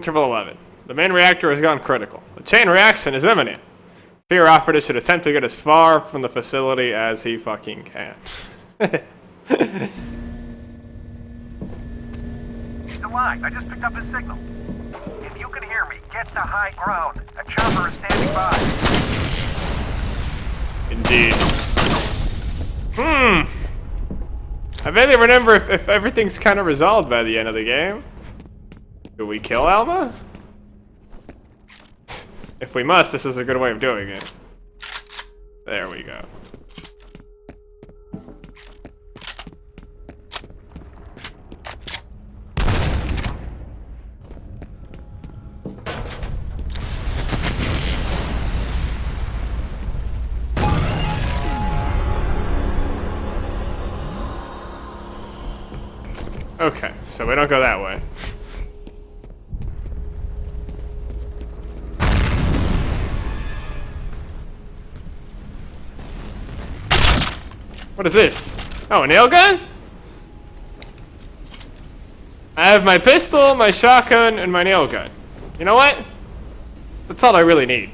Interval 11. The main reactor has gone critical. A chain reaction is imminent. F.E.A.R operative should attempt to get as far from the facility as he fucking can. He's alive. I just picked up his signal. If you can hear me, get to high ground. A chopper is standing by. Indeed. I barely remember if everything's kind of resolved by the end of the game. Do we kill Alma? If we must, this is a good way of doing it. There we go. Okay, so we don't go that way. What is this? Oh, a nail gun? I have my pistol, my shotgun, and my nail gun. You know what? That's all I really need.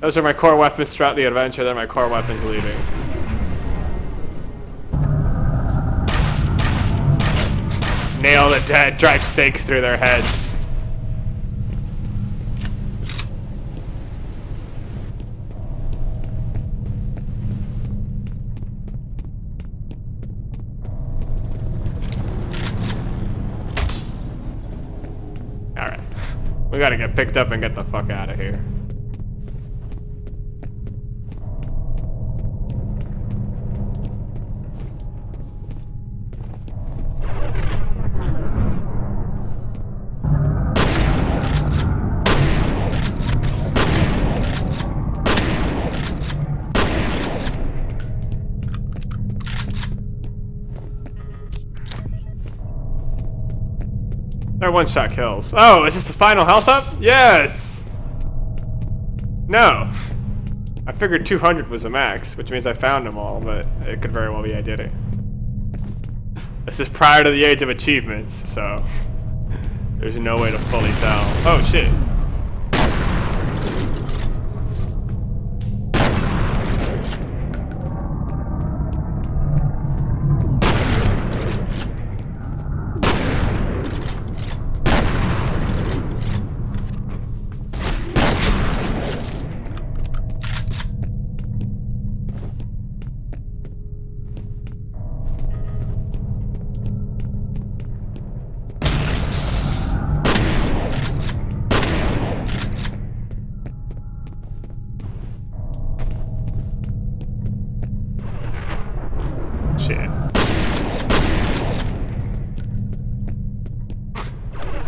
Those are my core weapons throughout the adventure. They're my core weapons leaving. Nail the dead, drive stakes through their heads. Alright. We gotta get picked up and get the fuck out of here. They're one-shot kills. Oh, is this the final health up? Yes! No. I figured 200 was the max, which means I found them all, but it could very well be I didn't. This is prior to the age of achievements, so there's no way to fully tell. Oh, shit.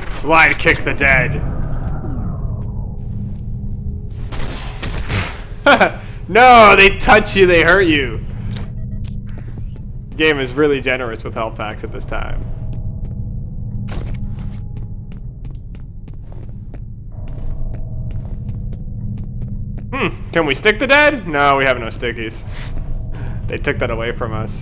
Slide kick the dead. No, they touch you, they hurt you. The game is really generous with health packs at this time. Can we stick the dead? No, we have no stickies. They took that away from us.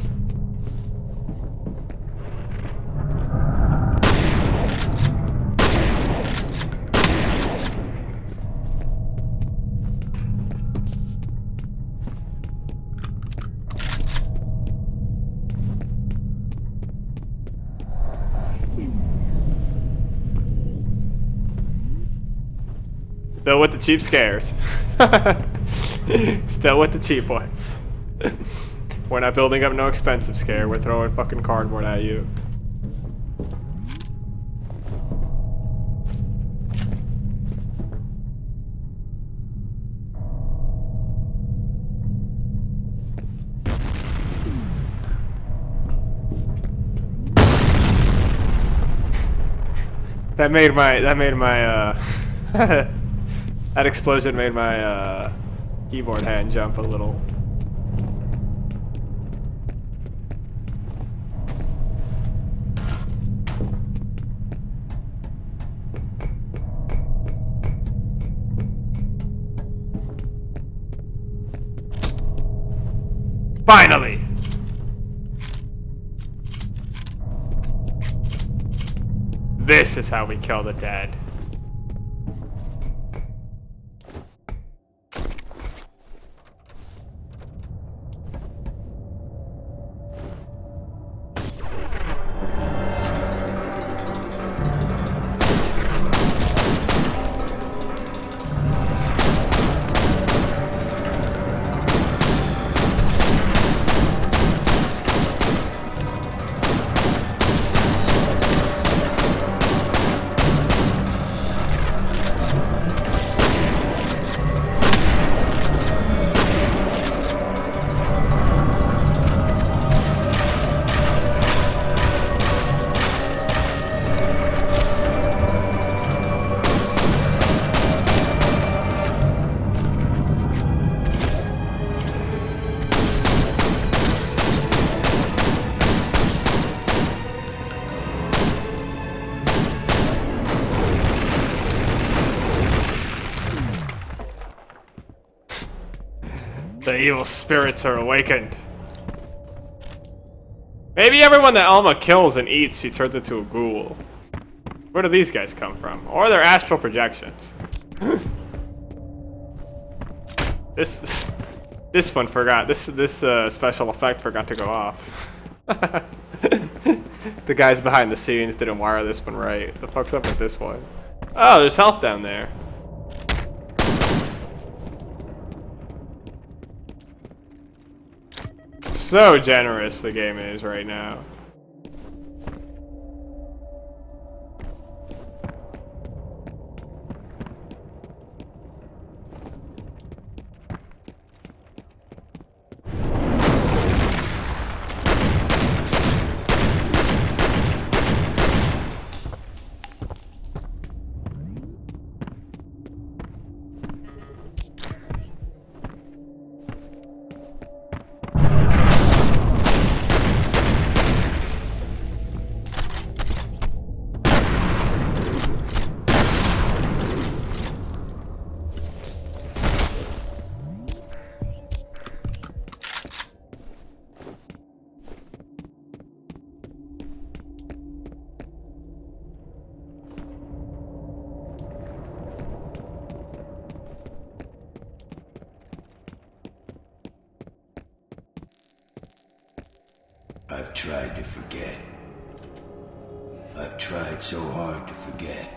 Still with the cheap scares. Still with the cheap ones. We're not building up no expensive scare, we're throwing fucking cardboard at you. That made my that explosion made my keyboard hand jump a little. Finally! This is how we kill the dead. The evil spirits are awakened. Maybe everyone that Alma kills and eats, she turns into a ghoul. Where do these guys come from? Or they're astral projections. This one forgot. This special effect forgot to go off. The guys behind the scenes didn't wire this one right. The fuck's up with this one? Oh, there's health down there. So generous the game is right now. I've tried to forget. I've tried so hard to forget.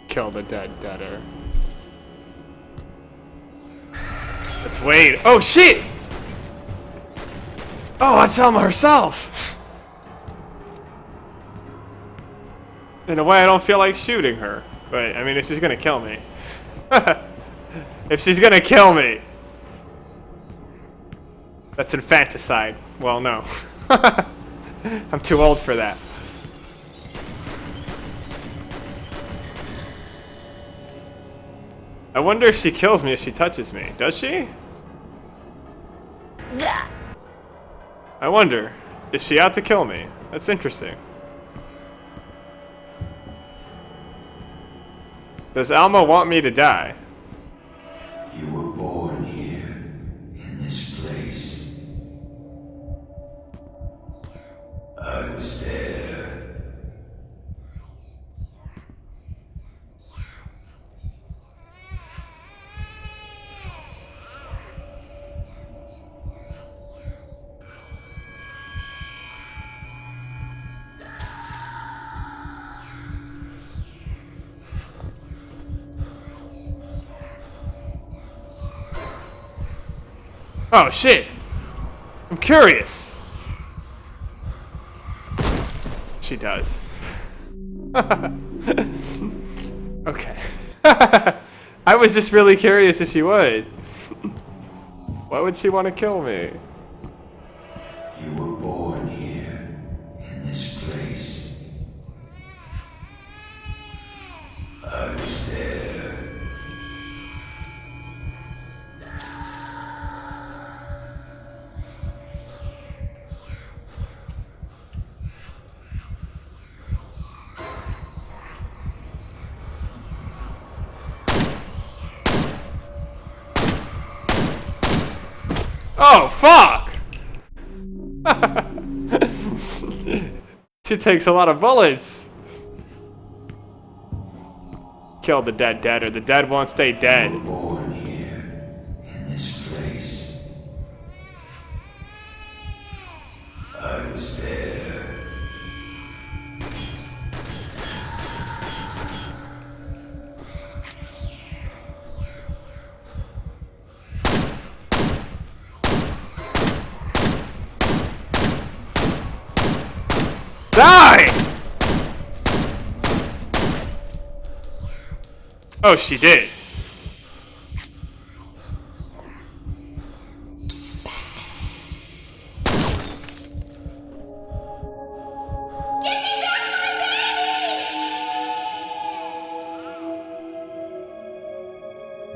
Kill the deader. Let's wait. Oh shit! Oh, that's Alma herself! In a way, I don't feel like shooting her. But, I mean, if she's gonna kill me. If she's gonna kill me. That's infanticide. Well, no. I'm too old for that. I wonder if she kills me if she touches me. Does she? I wonder. Is she out to kill me? That's interesting. Does Alma want me to die? You were born here, in this place. I was there. Oh shit! I'm curious. She does. Okay. I was just really curious if she would. Why would she want to kill me? You were born here, in this place. I was there. Oh, fuck! She takes a lot of bullets. Kill the deader. The dead won't stay dead. You were born here, in this place. I was there. Die! Oh, she did.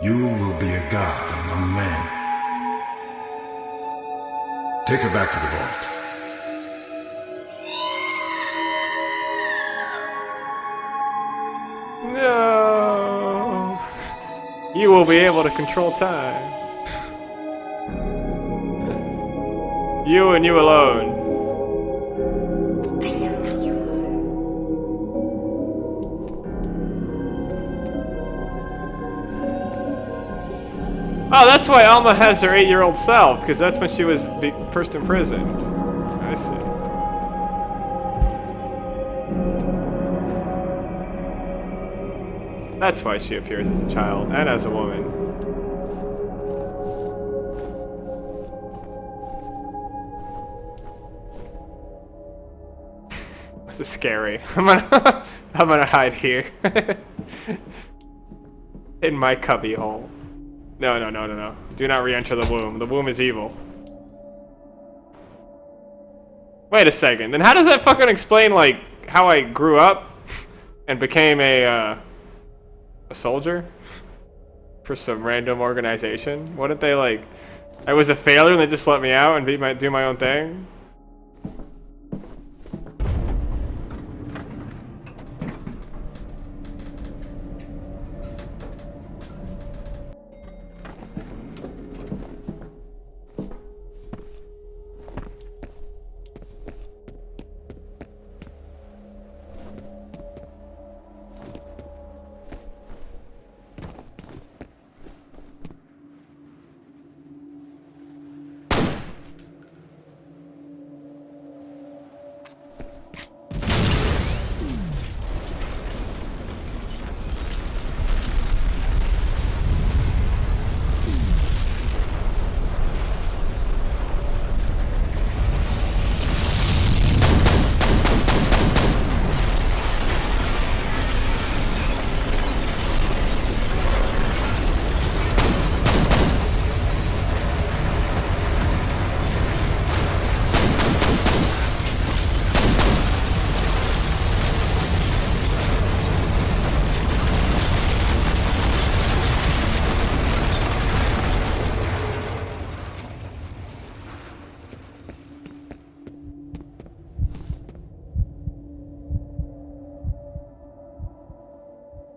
You will be a god among men. Take her back to the vault. No. You will be able to control time. You and you alone. I know who you Oh, that's why Alma has her 8-year-old self, because that's when she was first imprisoned. I see. That's why she appears as a child and as a woman. This is scary. I'm gonna hide here. In my cubby hole. No. Do not re-enter the womb. The womb is evil. Wait a second. Then how does that fucking explain, like, how I grew up and became a soldier for some random organization? Wouldn't they, like, I was a failure and they just let me out and do my own thing?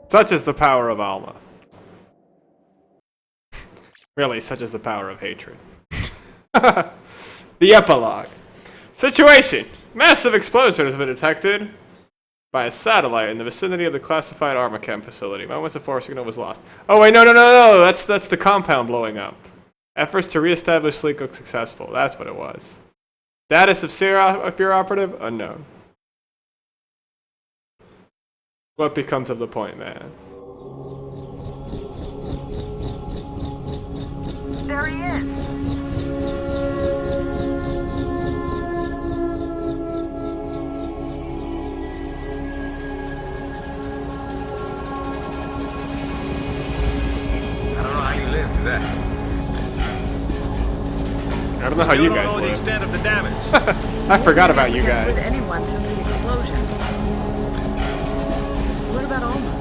Such is the power of Alma. Really, such is the power of hatred. The epilogue. Situation. Massive explosion has been detected by a satellite in the vicinity of the classified armor chem facility. Moments of force signal was lost. Oh wait, no. That's the compound blowing up. Efforts to reestablish sleep look successful. That's what it was. Status of F.E.A.R operative? Unknown. What becomes of the point man? There he is. I don't know how you lived through that. I don't know how you guys know the live. extent of the damage. I forgot about you With guys. anyone since the explosion. What about Alma?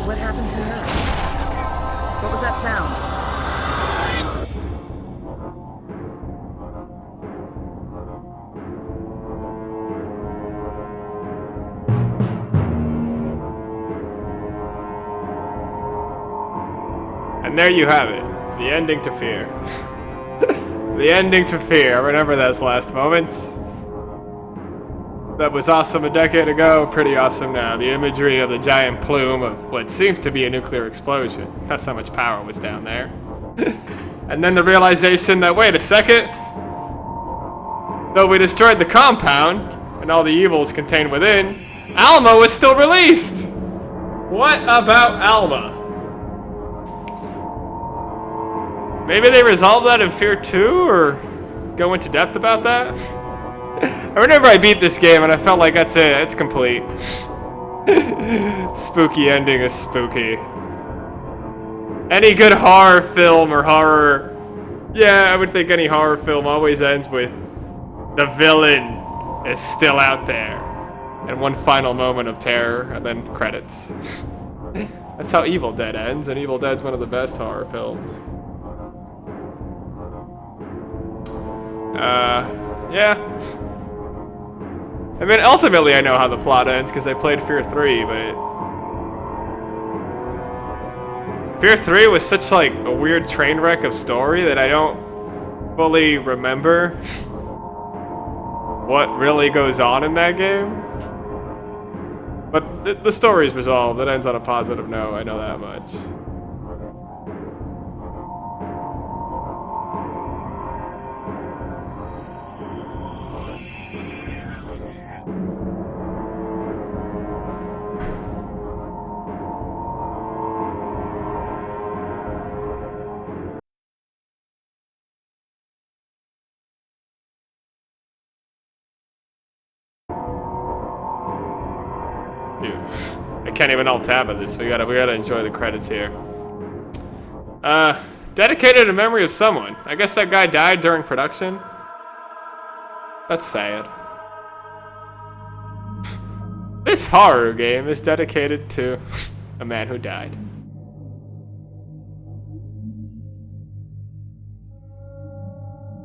What happened to her? What was that sound? And there you have it. The ending to F.E.A.R. The ending to F.E.A.R. I remember those last moments. That was awesome a decade ago, pretty awesome now. The imagery of the giant plume of what seems to be a nuclear explosion. That's how much power was down there. And then the realization that, wait a second, though we destroyed the compound, and all the evils contained within, Alma was still released! What about Alma? Maybe they resolve that in F.E.A.R 2, or go into depth about that? I remember I beat this game and I felt like that's it, it's complete. Spooky ending is spooky. Any good horror film or horror... Yeah, I would think any horror film always ends with the villain is still out there. And one final moment of terror, and then credits. That's how Evil Dead ends, and Evil Dead's one of the best horror films. Yeah. I mean, ultimately I know how the plot ends, because I played F.E.A.R 3, but F.E.A.R 3 was such like a weird train wreck of story that I don't fully remember what really goes on in that game. But the story's resolved. It ends on a positive note, I know that much. Dude, I can't even alt tab of this. We gotta enjoy the credits here. Dedicated in memory of someone. I guess that guy died during production. That's sad. This horror game is dedicated to a man who died.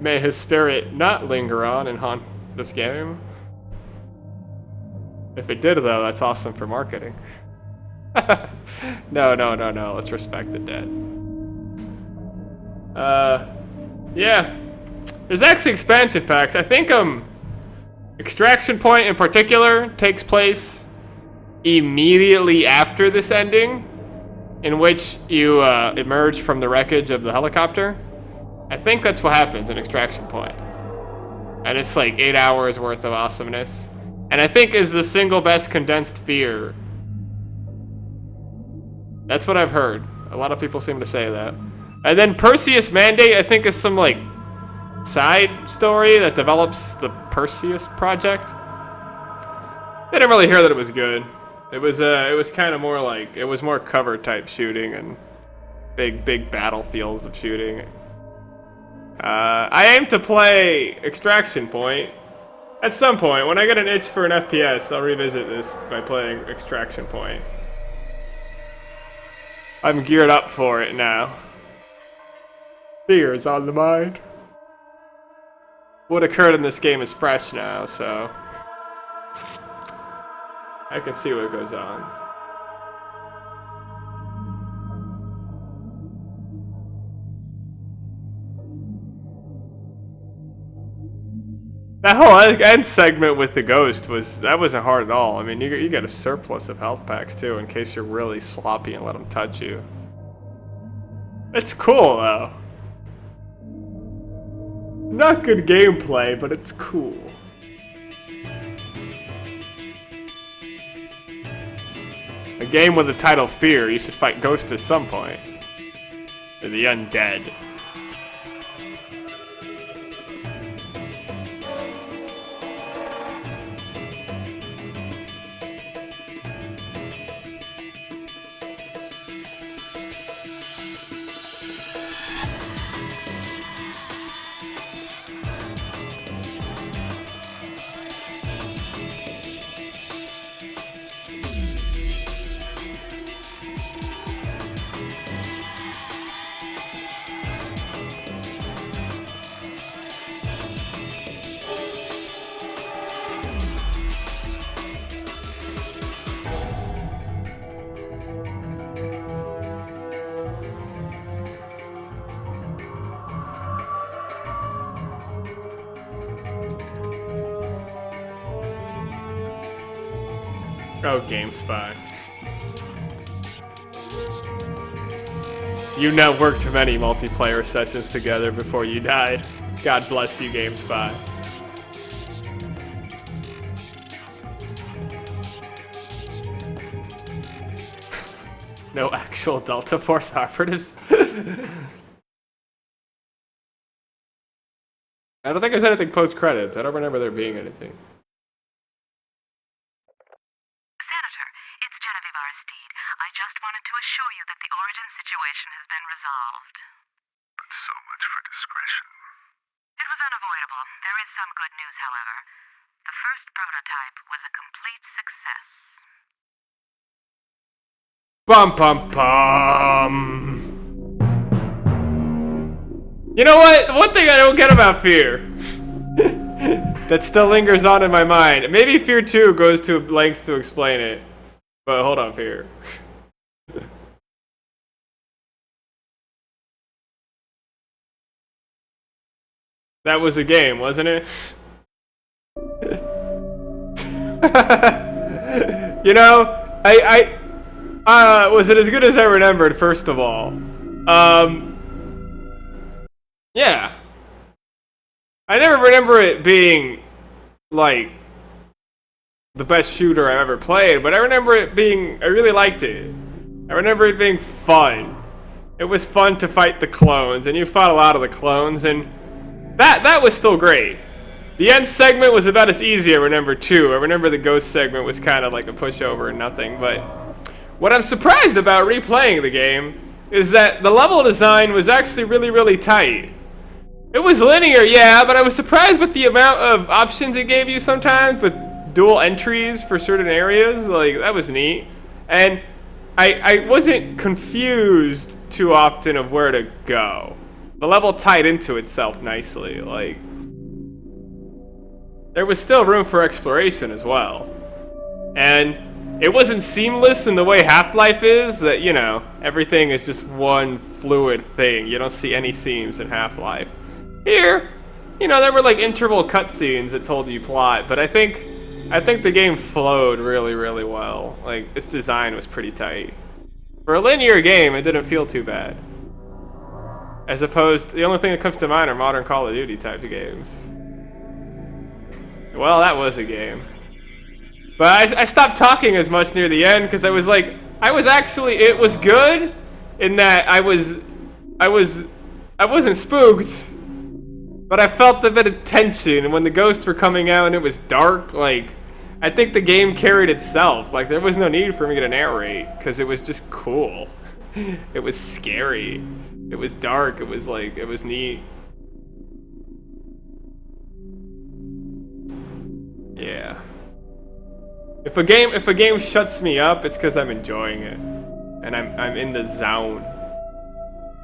May his spirit not linger on and haunt this game. If it did, though, that's awesome for marketing. No. Let's respect the dead. Yeah. There's actually expansion packs. I think, Extraction Point in particular takes place immediately after this ending, in which you, emerge from the wreckage of the helicopter. I think that's what happens in Extraction Point. And it's like 8 hours worth of awesomeness. And I think is the single best condensed F.E.A.R. That's what I've heard. A lot of people seem to say that. And then Perseus Mandate, I think, is some like side story that develops the Perseus project. I didn't really hear that it was good. It was kind of more like, it was more cover type shooting and big battlefields of shooting. I aim to play Extraction Point. At some point, when I get an itch for an FPS, I'll revisit this by playing Extraction Point. I'm geared up for it now. Fear is on the mind. What occurred in this game is fresh now, so I can see what goes on. That whole end segment with the ghost wasn't hard at all. I mean, you get a surplus of health packs too, in case you're really sloppy and let them touch you. It's cool though. Not good gameplay, but it's cool. A game with the title F.E.A.R, you should fight ghosts at some point. They're the undead. Oh, GameSpy. You networked many multiplayer sessions together before you died. God bless you, GameSpy. No actual Delta Force operatives? I don't think there's anything post-credits. I don't remember there being anything. Bum bum bum. You know what? One thing I don't get about F.E.A.R. that still lingers on in my mind. Maybe F.E.A.R 2 goes to lengths to explain it. But hold on, F.E.A.R. That was a game, wasn't it? You know, was it as good as I remembered, first of all? Yeah. I never remember it being, like, the best shooter I've ever played, but I remember it being, I really liked it. I remember it being fun. It was fun to fight the clones, and you fought a lot of the clones, and that was still great. The end segment was about as easy, I remember, too. I remember the ghost segment was kind of like a pushover and nothing, but what I'm surprised about replaying the game is that the level design was actually really, really tight. It was linear, yeah, but I was surprised with the amount of options it gave you sometimes with dual entries for certain areas. Like, that was neat. And I wasn't confused too often of where to go. The level tied into itself nicely. Like, there was still room for exploration as well. And it wasn't seamless in the way Half-Life is, that, you know, everything is just one fluid thing. You don't see any seams in Half-Life. Here, you know, there were like interval cutscenes that told you plot, but I think the game flowed really, really well. Like, its design was pretty tight. For a linear game, it didn't feel too bad. As opposed, the only thing that comes to mind are modern Call of Duty type of games. Well, that was a game. But I stopped talking as much near the end because I was like, it was good in that I wasn't spooked, but I felt a bit of tension, and when the ghosts were coming out and it was dark, like, I think the game carried itself. Like, there was no need for me to narrate, because it was just cool. It was scary. It was dark. It was like, it was neat. Yeah. If a game shuts me up, it's because I'm enjoying it, and I'm in the zone.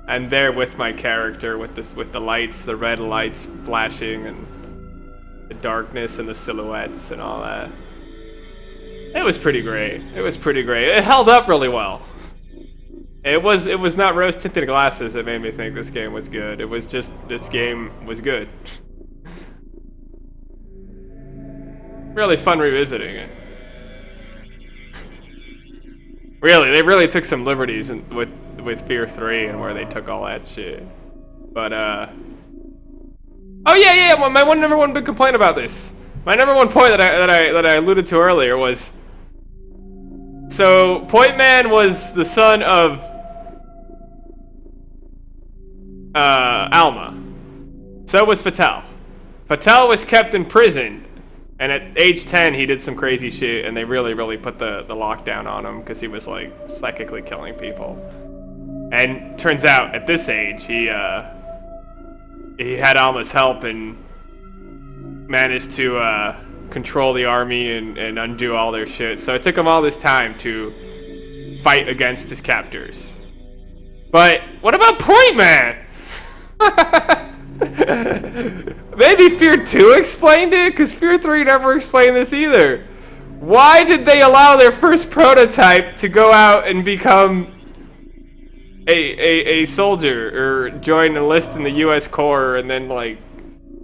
I'm there with my character, with the lights, the red lights flashing, and the darkness and the silhouettes and all that. It was pretty great. It was pretty great. It held up really well. It was not rose-tinted glasses that made me think this game was good. It was just, this game was good. Really fun revisiting it. Really, they really took some liberties with F.E.A.R 3 and where they took all that shit. But, oh yeah, my number one big complaint about this. My number one point that I alluded to earlier was, so Point Man was the son of Alma. So was F.E.A.R. F.E.A.R was kept in prison, and at age 10 he did some crazy shit, and they really put the lockdown on him because he was like psychically killing people. And turns out at this age he had Alma's help and managed to control the army and undo all their shit. So it took him all this time to fight against his captors. But what about Point Man? Maybe F.E.A.R 2 explained it, because F.E.A.R 3 never explained this either. Why did they allow their first prototype to go out and become a soldier, or enlist in the U.S. Corps, and then like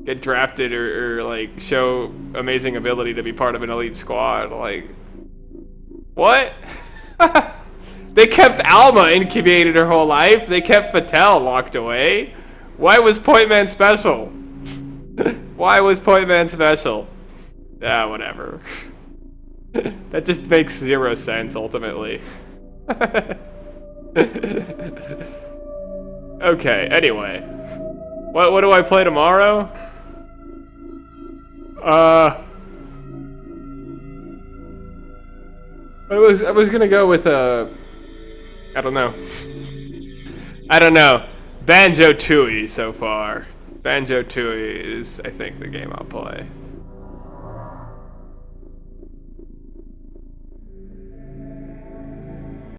get drafted or like show amazing ability to be part of an elite squad? Like, what? They kept Alma incubated her whole life. They kept F.E.A.R locked away. Why was Point Man special? Why was Point Man special? Ah, whatever. That just makes zero sense, ultimately. Okay, anyway. What do I play tomorrow? I was gonna go with I don't know. Banjo-Tooie so far. Banjo-Tooie is, I think, the game I'll play.